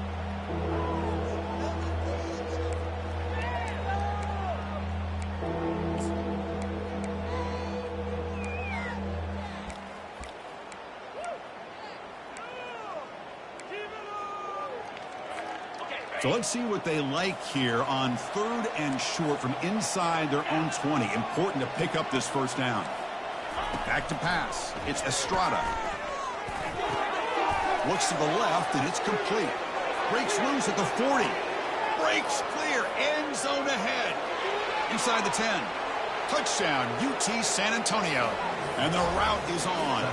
So let's see what they like here on 3rd and short from inside their own 20. Important to pick up this first down. Back to pass. It's Estrada. Looks to the left, and it's complete. Breaks loose at the 40. Breaks clear. End zone ahead. Inside the 10. Touchdown, UT San Antonio. And the route is on.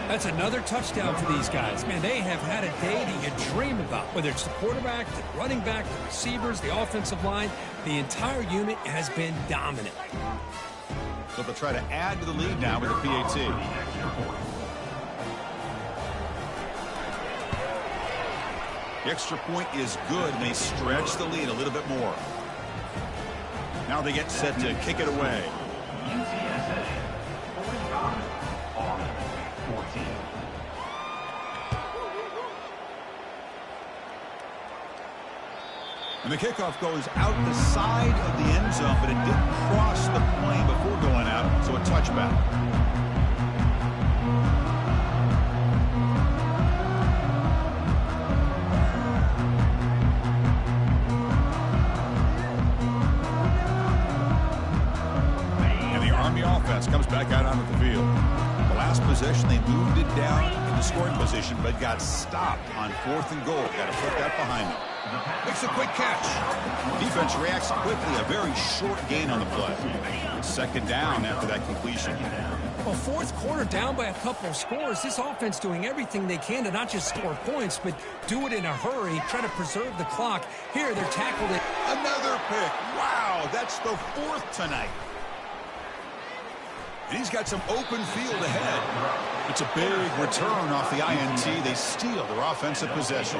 That's another touchdown for these guys. Man, they have had a day that you dream about. Whether it's the quarterback, the running back, the receivers, the offensive line, the entire unit has been dominant. So they'll try to add to the lead now with a PAT. The extra point is good, and they stretch the lead a little bit more. Now they get set to kick it away. UTSA 45, Army 14. And the kickoff goes out the side of the end zone, but it didn't cross the plane before going out, so a touchback. And the Army offense comes back out onto the field. The last possession, they moved it down into scoring position, but got stopped on 4th and goal. Got to put that behind them. Makes a quick catch. Defense reacts quickly. A very short gain on the play. 2nd down after that completion. Well, 4th quarter down by a couple of scores. This offense doing everything they can to not just score points, but do it in a hurry, try to preserve the clock. Here, they're tackled it. Another pick. Wow, that's the 4th tonight. And he's got some open field ahead. It's a big return off the INT. They steal their offensive possession.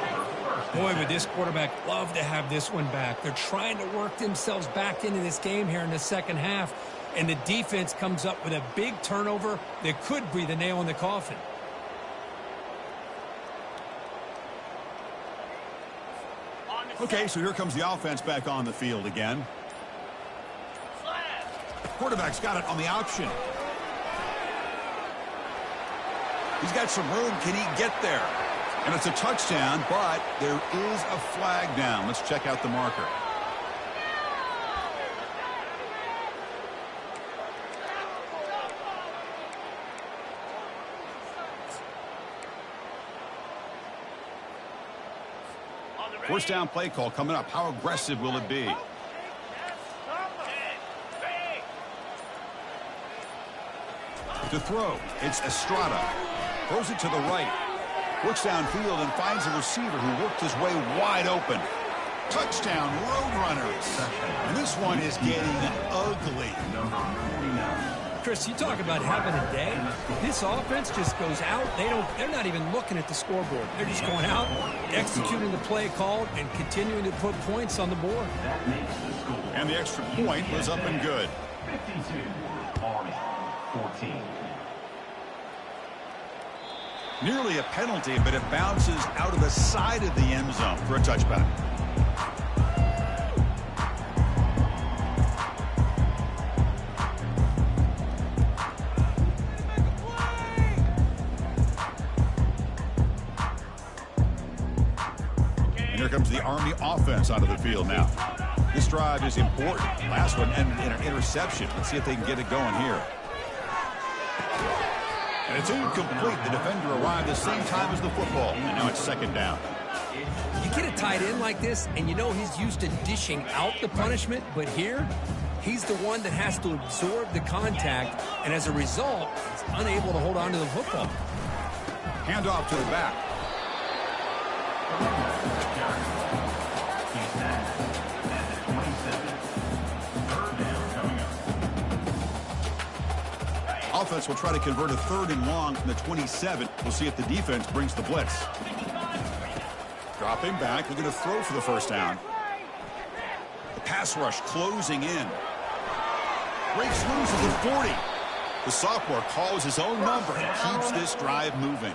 Boy, would this quarterback love to have this one back. They're trying to work themselves back into this game here in the second half, and the defense comes up with a big turnover that could be the nail in the coffin. Okay, so here comes the offense back on the field again. Quarterback's got it on the option. He's got some room. Can he get there? And it's a touchdown, but there is a flag down. Let's check out the marker. First down play call coming up. How aggressive will it be? To throw, it's Estrada. Throws it to the right. Works downfield and finds a receiver who worked his way wide open. Touchdown, Roadrunners. And this one is getting ugly. Chris, you talk about having a day. This offense just goes out. They're not even looking at the scoreboard. They're just going out, executing the play called, and continuing to put points on the board. And the extra point was up and good. 52, Army 14. Nearly a penalty, but it bounces out of the side of the end zone for a touchback. And here comes the Army offense onto the field now. This drive is important. Last one ended in an interception. Let's see if they can get it going here. And it's incomplete. The defender arrived the same time as the football. And now it's 2nd down. You get a tight end like this, and you know he's used to dishing out the punishment, but here, he's the one that has to absorb the contact, and as a result, he's unable to hold on to the football. Handoff to the back. Offense will try to convert a 3rd and long from the 27. We'll see if the defense brings the blitz. Dropping back, looking to throw for the first down. The pass rush closing in. Breaks loose at the 40. The sophomore calls his own number and keeps this drive moving.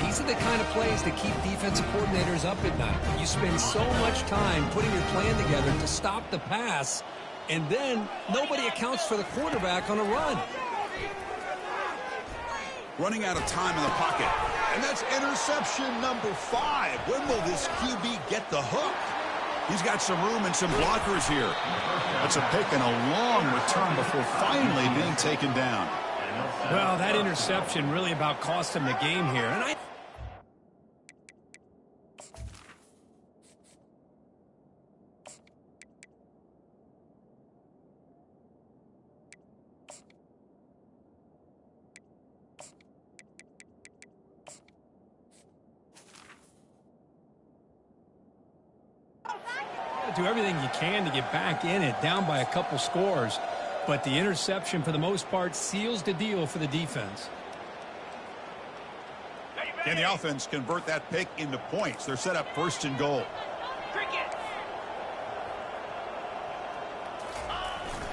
These are the kind of plays that keep defensive coordinators up at night. You spend so much time putting your plan together to stop the pass, and then nobody accounts for the quarterback on a run. Running out of time in the pocket. And that's interception number 5. When will this QB get the hook? He's got some room and some blockers here. That's a pick and a long return before finally being taken down. Well, that interception really about cost him the game here. And do everything you can to get back in it, down by a couple scores. But the interception, for the most part, seals the deal for the defense. Can the offense convert that pick into points? They're set up first and goal.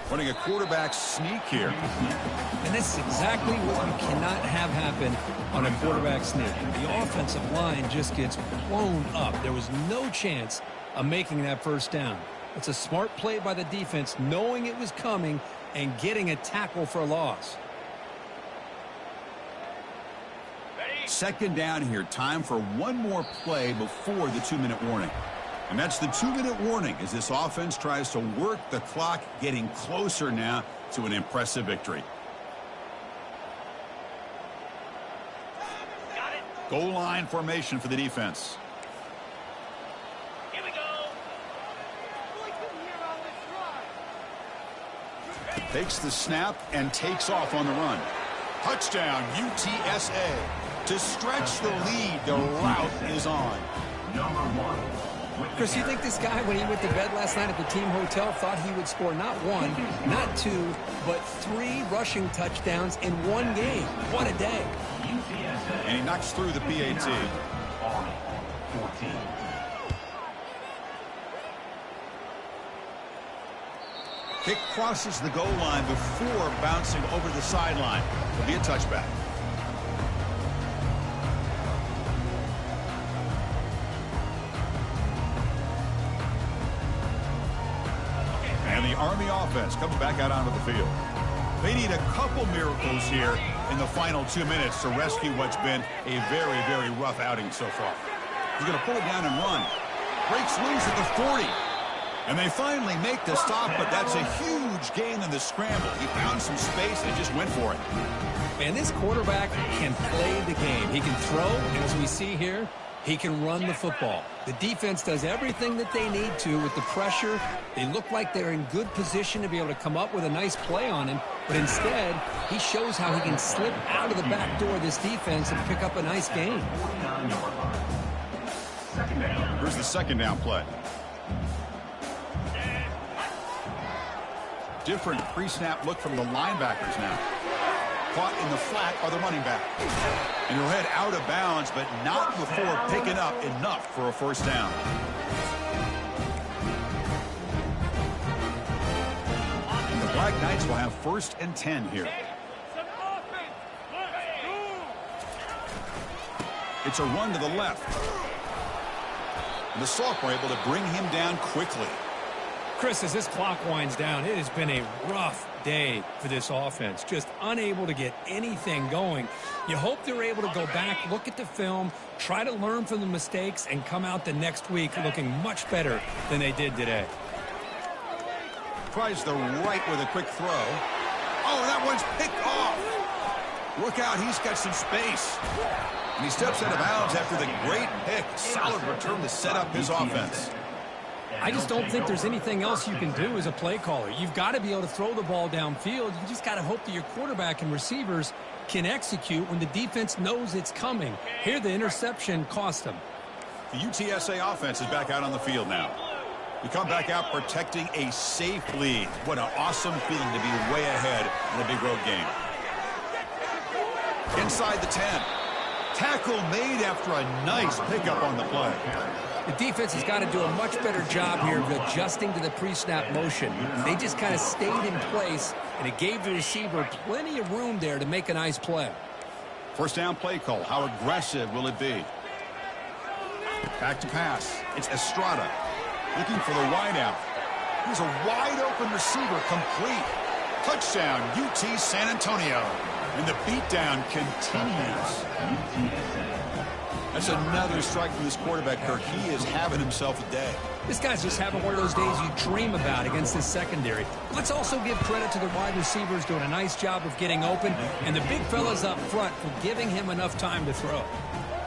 Running a quarterback sneak here. And this is exactly what you cannot have happen on a quarterback sneak. The offensive line just gets blown up. There was no chance of making that first down. It's a smart play by the defense, knowing it was coming and getting a tackle for a loss. Second down here. Time for one more play before the 2-minute warning. And that's the 2-minute warning as this offense tries to work the clock, getting closer now to an impressive victory. Goal line formation for the defense. Here we go. Takes the snap and takes off on the run. Touchdown, UTSA. To stretch the lead, the route is on. Number 1. Chris, you think this guy, when he went to bed last night at the team hotel, thought he would score not 1, not 2, but 3 rushing touchdowns in one game? What a day. And he knocks through the PAT. Army, 14. Kick crosses the goal line before bouncing over the sideline. It'll be a touchback. And the Army offense comes back out onto the field. They need a couple miracles here in the final 2 minutes to rescue what's been a very, very rough outing so far. He's going to pull it down and run. Breaks loose at the 40. And they finally make the stop, but that's a huge gain in the scramble. He found some space and just went for it. Man, this quarterback can play the game. He can throw, and as we see here, he can run the football. The defense does everything that they need to with the pressure. They look like they're in good position to be able to come up with a nice play on him, but instead, he shows how he can slip out of the back door of this defense and pick up a nice gain. Here's the second down play. Different pre-snap look from the linebackers now. Caught in the flat by the running back. And he'll head out of bounds, but not before picking up enough for a first down. And the Black Knights will have 1st and 10 here. It's a run to the left. And the sophomore able to bring him down quickly. Chris, as this clock winds down, it has been a rough day for this offense. Just unable to get anything going. You hope they're able to go back, look at the film, try to learn from the mistakes, and come out the next week looking much better than they did today. Tries the right with a quick throw. Oh, that one's picked off. Look out, he's got some space. And he steps out of bounds after the great pick. Solid return to set up his offense. I just don't think there's anything else you can do as a play caller. You've got to be able to throw the ball downfield. You just got to hope that your quarterback and receivers can execute when the defense knows it's coming. Here, the interception cost them. The UTSA offense is back out on the field now. We come back out protecting a safe lead. What an awesome feeling to be way ahead in a big road game. Inside the 10. tackle made after a nice pickup on the play. The defense has got to do a much better job here of adjusting to the pre-snap motion. They just kind of stayed in place, and it gave the receiver plenty of room there to make a nice play. First down play call. How aggressive will it be? Back to pass. It's Estrada looking for the wideout. Here's a wide-open receiver, complete. Touchdown, UT San Antonio. And the beatdown continues. That's another strike from this quarterback, Kirk. He is having himself a day. This guy's just having one of those days you dream about against this secondary. Let's also give credit to the wide receivers doing a nice job of getting open, and the big fellas up front for giving him enough time to throw.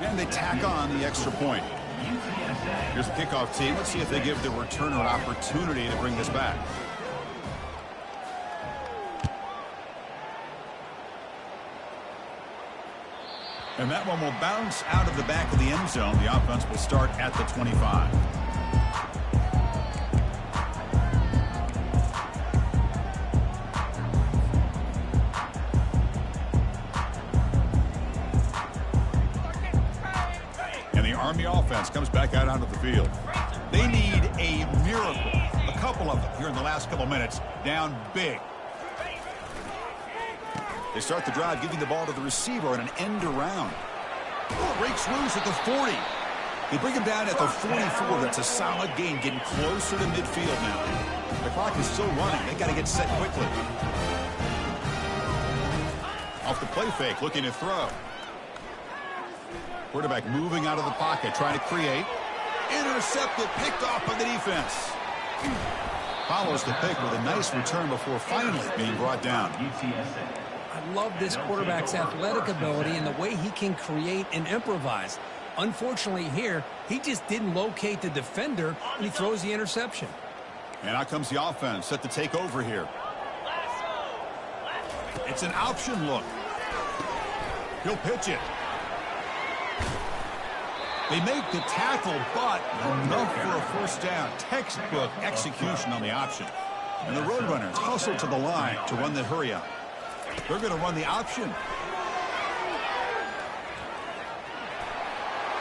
And they tack on the extra point. Here's the kickoff team. Let's see if they give the returner an opportunity to bring this back. And that one will bounce out of the back of the end zone. The offense will start at the 25. And the Army offense comes back out onto the field. They need a miracle. A couple of them here in the last couple minutes. Down big. They start the drive giving the ball to the receiver on an end around. Oh, breaks loose at the 40. They bring him down at the 44. That's a solid gain, getting closer to midfield now. The clock is still running. They got to get set quickly. Off the play fake, looking to throw. Quarterback moving out of the pocket, trying to create. Intercepted, picked off by the defense. Follows the pick with a nice return before finally being brought down. UTSA. I love this quarterback's athletic ability and the way he can create and improvise. Unfortunately here, he just didn't locate the defender when he throws the interception. And out comes the offense set to take over here. It's an option look. He'll pitch it. They make the tackle, but enough for a first down. Textbook execution on the option. And the Roadrunners hustle to the line to run the hurry up. They're going to run the option.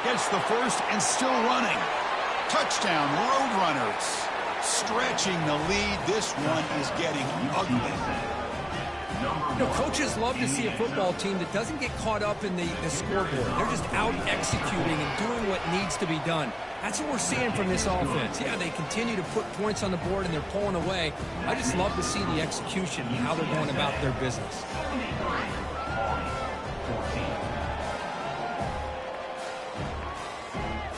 Gets the first and still running. Touchdown, Roadrunners. Stretching the lead. This one is getting ugly. You know, coaches love to see a football team that doesn't get caught up in the scoreboard. They're just out executing and doing what needs to be done. That's what we're seeing from this offense. Yeah, they continue to put points on the board and they're pulling away. I just love to see the execution and how they're going about their business.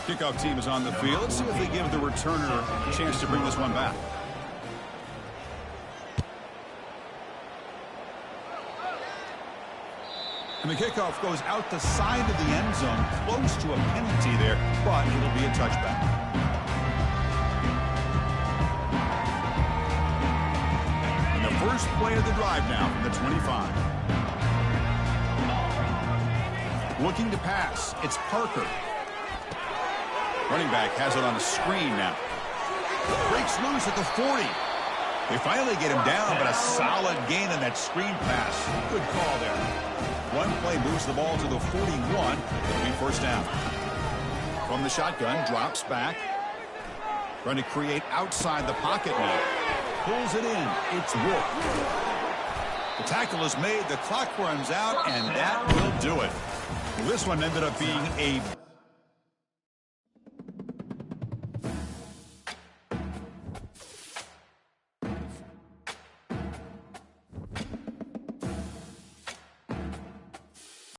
Kickoff team is on the field. Let's see if they give the returner a chance to bring this one back. And the kickoff goes out the side of the end zone, close to a penalty there, but it'll be a touchback. And the first play of the drive now from the 25. Looking to pass. It's Parker. Running back has it on a screen now. Breaks loose at the 40. They finally get him down, but a solid gain on that screen pass. Good call there. One play moves the ball to the 41. It'll be first down. From the shotgun, drops back. Trying to create outside the pocket now. Pulls it in. It's Wolf. The tackle is made. The clock runs out, and that will do it. Well, this one ended up being a